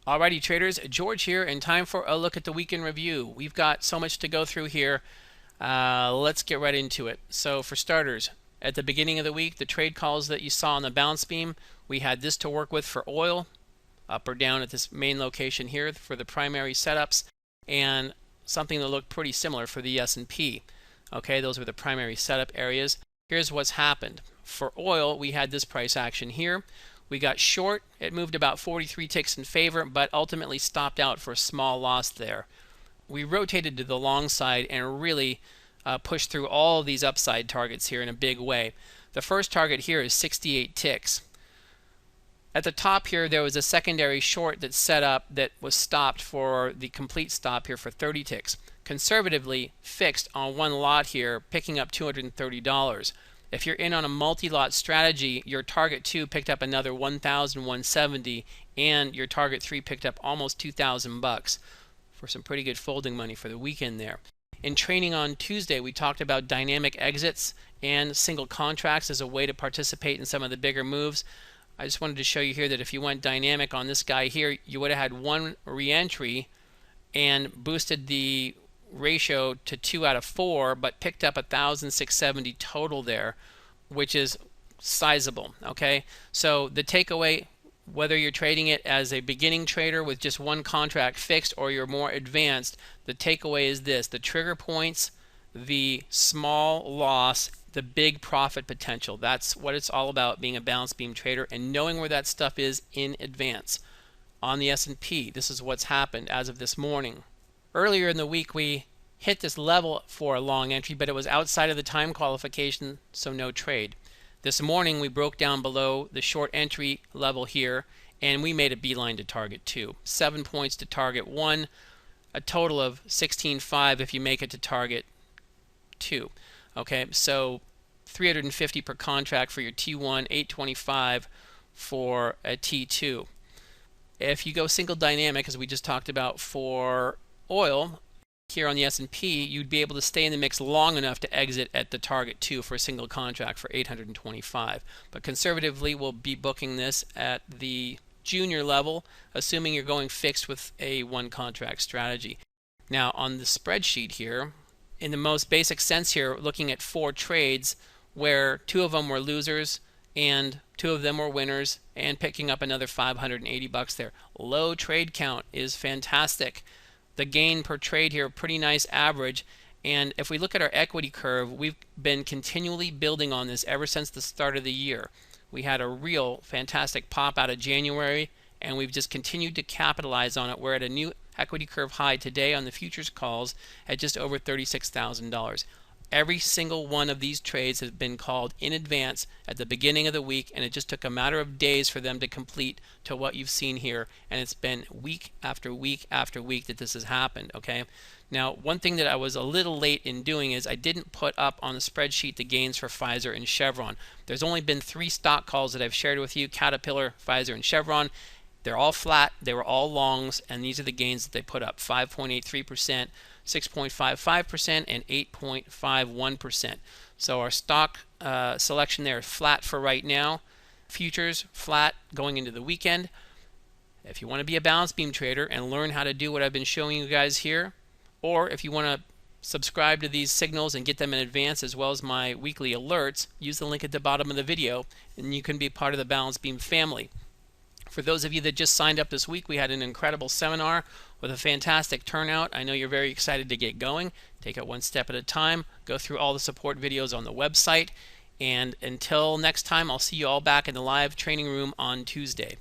Alrighty traders, George here, and time for a look at the weekend review. We've got so much to go through here. Let's get right into it. So for starters, at the beginning of the week, the trade calls that you saw on the bounce beam, we had this to work with for oil, up or down at this main location here for the primary setups, and something that looked pretty similar for the S&P. Okay, those were the primary setup areas. Here's what's happened. For oil, we had this price action here. We got short. It moved about 43 ticks in favor, but ultimately stopped out for a small loss there. We rotated to the long side and really pushed through all of these upside targets here in a big way. The first target here is 68 ticks. At the top here, there was a secondary short that set up that was stopped for the complete stop here for 30 ticks. Conservatively fixed on one lot here, picking up $230. If you're in on a multi-lot strategy, your target 2 picked up another $1,170, and your target 3 picked up almost $2,000 for some pretty good folding money for the weekend there. In training on Tuesday, we talked about dynamic exits and single contracts as a way to participate in some of the bigger moves. I just wanted to show you here that if you went dynamic on this guy here, you would have had one re-entry and boosted the ratio to 2 out of 4, but picked up 1,670 total there, which is sizable. Okay, so the takeaway, whether you're trading it as a beginning trader with just one contract fixed or you're more advanced, the takeaway is this: the trigger points, the small loss, the big profit potential. That's what it's all about, being a balance beam trader and knowing where that stuff is in advance. On the S&P, this is what's happened as of this morning. Earlier in the week, we hit this level for a long entry, but it was outside of the time qualification, so no trade. This morning, we broke down below the short entry level here, and we made a beeline to target 2. 7 points to target 1, a total of 16.5 if you make it to target 2. Okay, so 350 per contract for your T1, 825 for a T2. If you go single dynamic, as we just talked about for oil here on the S&P, you'd be able to stay in the mix long enough to exit at the target 2 for a single contract for 825. But conservatively, we'll be booking this at the junior level, assuming you're going fixed with a one contract strategy. Now on the spreadsheet here, in the most basic sense here, looking at 4 trades where 2 of them were losers and 2 of them were winners, and picking up another $580 there. Low trade count is fantastic. The gain per trade here, pretty nice average. And if we look at our equity curve, we've been continually building on this ever since the start of the year. We had a real fantastic pop out of January, and we've just continued to capitalize on it. We're at a new equity curve high today on the futures calls at just over $36,000. Every single one of these trades has been called in advance at the beginning of the week, and it just took a matter of days for them to complete to what you've seen here, and it's been week after week after week that this has happened. Okay, now one thing that I was a little late in doing is I didn't put up on the spreadsheet the gains for Pfizer and Chevron. There's only been 3 stock calls that I've shared with you: Caterpillar, Pfizer, and Chevron. They're all flat, they were all longs, and these are the gains that they put up: 5.83%, 6.55%, and 8.51%. So our stock selection there is flat for right now. Futures flat going into the weekend. If you want to be a balance beam trader and learn how to do what I've been showing you guys here, or if you want to subscribe to these signals and get them in advance as well as my weekly alerts, use the link at the bottom of the video and you can be part of the balance beam family. For those of you that just signed up this week, we had an incredible seminar with a fantastic turnout. I know you're very excited to get going. Take it one step at a time. Go through all the support videos on the website. And until next time, I'll see you all back in the live training room on Tuesday.